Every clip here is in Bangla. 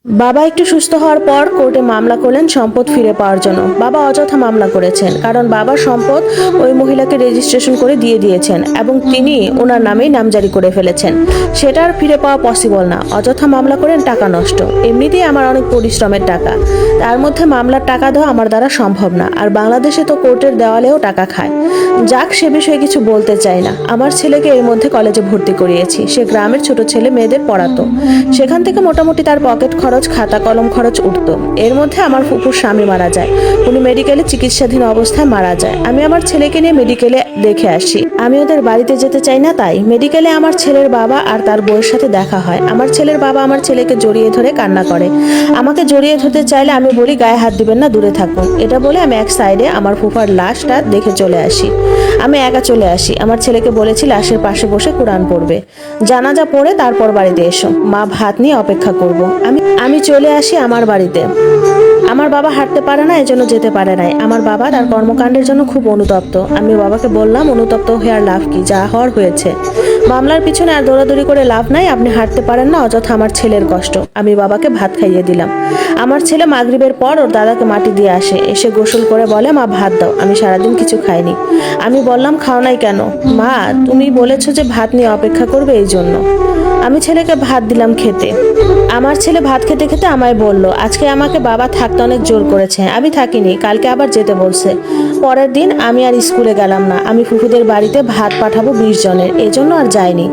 বাবা একটু সুস্থ হওয়ার পর কোর্টে মামলা করলেন সম্পদ ফিরে পাওয়ার জন্য। বাবা অযথা মামলা করেছেন, কারণ বাবার সম্পদ ওই মহিলাকে রেজিস্ট্রেশন করে দিয়ে দিয়েছেন এবং তিনি ওনার নামেই নামজারি করে ফেলেছেন। সেটা আর ফিরে পাওয়া পসিবল না। অযথা মামলা করেন, টাকা নষ্ট। এমনিতেই আমার অনেক পরিশ্রমের টাকা, তার মধ্যে মামলার টাকা দেওয়া আমার দ্বারা সম্ভব না। আর বাংলাদেশে তো কোর্টের দেওয়ালেও টাকা খায়। যাক, সে বিষয়ে কিছু বলতে চাই না। আমার ছেলেকে এর মধ্যে কলেজে ভর্তি করিয়েছি। সে গ্রামের ছোট ছেলে মেয়েদের পড়াতো। সেখান থেকে মোটামুটি তার পকেট খরচ, খাতা কলম খরচ উঠতো। এর মধ্যে আমার ফুপুর স্বামী মারা যায়। উনি মেডিকেলে চিকিৎসাধীন অবস্থায় মারা যায়। আমি আমার ছেলেকে নিয়ে মেডিকেলে দেখে আসি। আমি ওদের বাড়িতে যেতে চাই না, তাই মেডিকেলে আমার ছেলের বাবা আর তার বউয়ের সাথে দেখা হয়। আমার ছেলের বাবা আমার ছেলেকে জড়িয়ে ধরে কান্না করে। আমাকে জড়িয়ে ধরতে চাইলে আমি বলি, গায়ে হাত দিবেন না, দূরে থাকুন। এটা বলে আমি এক সাইডে আমার ফুফার লাশটা দেখে চলে আসি। আমি একা চলে আসি। আমার ছেলেকে বলেছি লাশের পাশে বসে কোরআন পড়বে। জানাজা পড়ে তারপর বাড়িতে এসো, মা ভাত নিয়ে অপেক্ষা করব। আমি চলে আসি আমার বাড়িতে। আমার বাবা হাঁটতে পারে না, এজন্য যেতে পারে নাই। আমার বাবা তার কর্মকাণ্ডের জন্য খুব অনুতপ্ত। আমি বাবাকে বললাম, অনুতপ্ত হয়ে আর লাভ কি, যা হওয়ার হয়েছে। মামলার পিছনে আর দৌড়াদৌড়ি করে লাভ নাই। আপনি হাঁটতে পারেন না, অযথা আমার ছেলের কষ্ট। আমি বাবাকে ভাত খাইয়ে দিলাম। আমার ছেলে মাগরিবের পর ওর দাদাকে মাটি দিয়ে আসে, এসে গোসল করে বলে, মা ভাত দাও, আমি সারাদিন কিছু খাইনি। আমি বললাম, খাও নাই কেন? মা, তুমি বলেছো যে ভাত নিয়ে অপেক্ষা করবে, এই জন্য। আমি ছেলেকে ভাত দিলাম খেতে। আমার ছেলে ভাত খেতে খেতে আমায় বলল, আজকে আমাকে বাবা থাকতে অনেক জোর করেছে। আমি থাকিনি, কালকে আবার যেতে বলছে। পরের দিন আমি আর স্কুলে গেলাম না। আমি ফুফুদের বাড়িতে ভাত পাঠাবো 20 জনের, এজন্য আর যাইনি।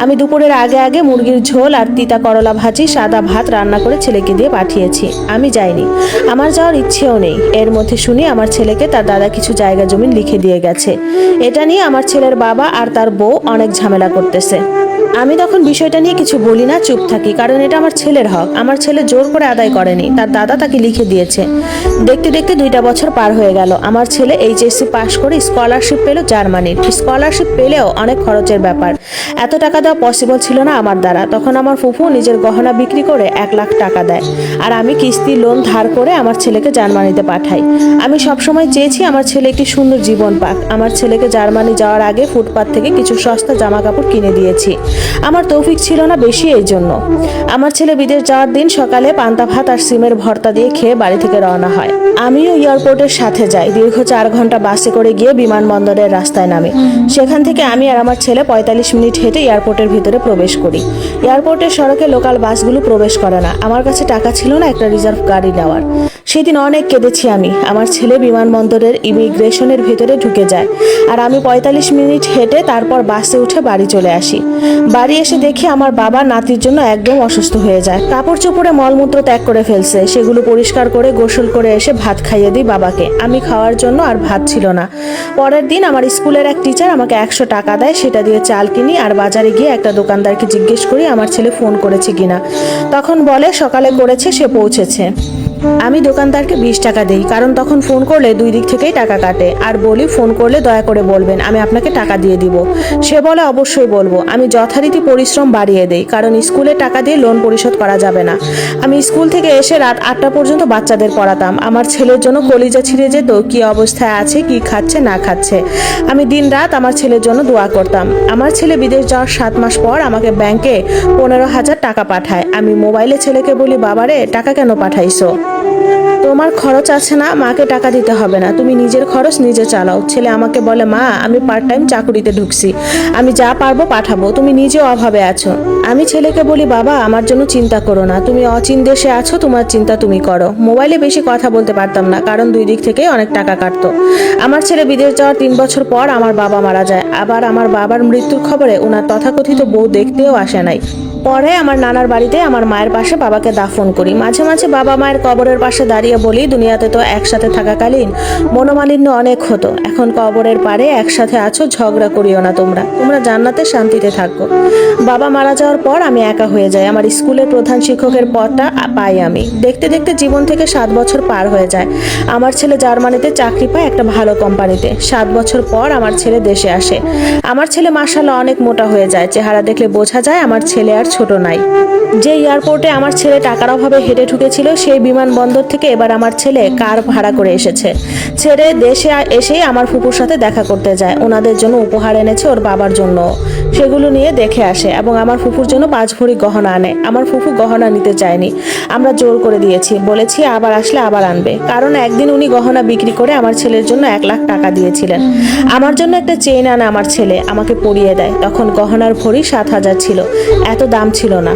আমি দুপুরের আগে আগে মুরগির ঝোল আর তিতা করলা ভাজি, সাদা ভাত রান্না করে ছেলেকে দিয়ে পাঠিয়েছি। আমি যাইনি, আমার যাওয়ার ইচ্ছেও নেই। এর মধ্যে শুনি আমার ছেলেকে তার দাদা কিছু জায়গা জমি লিখে দিয়ে গেছে। এটা নিয়ে আমার ছেলের বাবা আর তার বউ অনেক ঝামেলা করতেছে। আমি তখন বিষয়টা নিয়ে কিছু বলি না, চুপ থাকি, কারণ এটা আমার ছেলের হক। আমার ছেলে জোর করে আদায় করেনি, তার দাদা তাকে লিখে দিয়েছে। দেখতে দেখতে 2টা বছর পার হয়ে গেল। আমার ছেলে এইচএসসি পাশ করে স্কলারশিপ পেল জার্মানির। স্কলারশিপ পেলেও অনেক খরচের ব্যাপার, এত টাকা দেওয়া পসিবল ছিল না আমার দ্বারা। তখন আমার ফুফু নিজের গহনা বিক্রি করে 1 লাখ টাকা দেয়, আর আমি কিস্তি লোন ধার করে আমার ছেলেকে জার্মানিতে পাঠাই। আমি সবসময় চেয়েছি আমার ছেলে একটি সুন্দর জীবন পাক। আমার ছেলেকে জার্মানি যাওয়ার আগে ফুটপাত থেকে কিছু সস্তা জামা কাপড় কিনে দিয়েছি। আমার তৌফিক ছিল না বেশি, এই জন্য। আমার ছেলে বিদেশ যাওয়ার দিন সকালে পান্তা ভাত আর সিমের ভর্তা দিয়ে খেয়ে বাড়ি থেকে রওনা হয়। আমিও এয়ারপোর্টের সাথে যাই। দীর্ঘ 4 ঘন্টা বাসে করে গিয়ে বিমানবন্দরের রাস্তায় নামি। সেখান থেকে আমি আর আমার ছেলে 45 মিনিট হেঁটে এয়ারপোর্টের ভিতরে প্রবেশ করি। এয়ারপোর্টের সড়কে লোকাল বাসগুলো প্রবেশ করে না। আমার কাছে টাকা ছিল না একটা রিজার্ভ গাড়ি নেওয়ার। সেদিন অনেক কেঁদেছি আমি। আমার ছেলে বিমানবন্দরের ইমিগ্রেশনের ভিতরে ঢুকে যায়, আর আমি 45 মিনিট হেঁটে তারপর বাসে উঠে বাড়ি চলে আসি। বাড়ি এসে দেখি আমার বাবা নাতির জন্য একদম অসুস্থ হয়ে যায়। কাপড় চোপড়ে মলমূত্র ত্যাগ করে ফেলছে। সেগুলো পরিষ্কার করে গোসল করে এসে ভাত খাইয়ে দিই বাবাকে। আমি খাওয়ার জন্য আর ভাত ছিল না। পরের দিন আমার স্কুলের এক টিচার আমাকে 100 টাকা দেয়, সেটা দিয়ে চাল কিনি। আর বাজারে গিয়ে একটা দোকানদারকে জিজ্ঞেস করি আমার ছেলে ফোন করেছে কিনা। তখন বলে সকালে করেছে, সে পৌঁছেছে। আমি দোকানদারকে 20 টাকা দিই, কারণ তখন ফোন করলে 2 দিক থেকেই টাকা কাটে। আর বলি, ফোন করলে দয়া করে বলবেন, আমি আপনাকে টাকা দিয়ে দিব। সে বলে অবশ্যই বলবো। আমি যথারীতি পরিশ্রম বাড়িয়ে দেই, কারণ স্কুলে টাকা দিয়ে লোন পরিশোধ করা যাবে না। আমি স্কুল থেকে এসে রাত 8টা পর্যন্ত বাচ্চাদের পড়াতাম। আমার ছেলের জন্য কলিজা ছিঁড়ে যেত, কি অবস্থায় আছে, কি খাচ্ছে না খাচ্ছে। আমি দিন রাত আমার ছেলের জন্য দোয়া করতাম। আমার ছেলে বিদেশ যাওয়ার 7 মাস পর আমাকে ব্যাংকে 15,000 টাকা পাঠায়। আমি মোবাইলে ছেলেকে বলি, বাবারে, টাকা কেন পাঠাইছো? তোমার খরচ আছে না, মাকে টাকা দিতে হবে না, তুমি নিজের খরচ নিজে চালাও। ছেলে আমাকে বলে, মা, আমি পার্ট টাইম চাকুরিতে ঢুকছি, আমি যা পারবো পাঠাবো, তুমি নিজেও অভাবে আছো। আমি ছেলেকে বলি, বাবা, আমার জন্য চিন্তা করো না, তুমি অচিন দেশে আছো, তোমার চিন্তা তুমি করো। মোবাইলে বেশি কথা বলতে পারতাম না, কারণ 2 দিক থেকেই অনেক টাকা কাটতো। আমার ছেলে বিদেশ যাওয়ার 3 বছর পর আমার বাবা মারা যায়। আবার আমার বাবার মৃত্যুর খবরে ওনার তথাকথিত বউ দেখতেও আসে নাই। পরে আমার নানার বাড়িতে আমার মায়ের পাশে বাবাকে দাফন করি। মাঝে মাঝে বাবা মায়ের কবরের পাশে দাঁড়িয়ে বলি, দুনিয়াতে তো একসাথে থাকাকালীন মনোমালিন্য অনেক হতো, এখন কবরের পারে একসাথে আছো, ঝগড়া করিও না, তোমরা জান্নাতে শান্তিতে থাকো। বাবা মারা যাওয়ার পর আমি একা হয়ে যাই। আমার স্কুলের প্রধান শিক্ষকের পদটা পাই আমি। দেখতে দেখতে জীবন থেকে 7 বছর পার হয়ে যায়। আমার ছেলে জার্মানিতে চাকরি পায় একটা ভালো কোম্পানিতে। 7 বছর পর আমার ছেলে দেশে আসে। আমার ছেলে মাশাআল্লাহ অনেক মোটা হয়ে যায়। চেহারা দেখলে বোঝা যায় আমার ছেলে আর ছোট নাই। যে এয়ারপোর্টে আমার ছেলে টাকার অভাবে হেঁটে ঢুকেছিল সেই বিমানবন্দর থেকে এবার আমার ছেলে কার ভাড়া করে এসেছে। ছেড়ে দেশে এসেই আমার ফুপুর সাথে দেখা করতে যায়, ওনাদের জন্য উপহার এনেছে ওর বাবার জন্য, সেগুলো নিয়ে দেখে আসে এবং আমার ফুপুর জন্য 5 ভরি গহনা আনে। আমার ফুপু গহনা নিতে চায়নি, আমরা জোর করে দিয়েছি, বলেছি আবার আসলে আবার আনবে, কারণ একদিন উনি গহনা বিক্রি করে আমার ছেলের জন্য 1 লাখ টাকা দিয়েছিলেন। আমার জন্য একটা চেইন আনে আমার ছেলে, আমাকে পরিয়ে দেয়। তখন গহনার ভরি 7,000 ছিল, এত দাম ছিল না।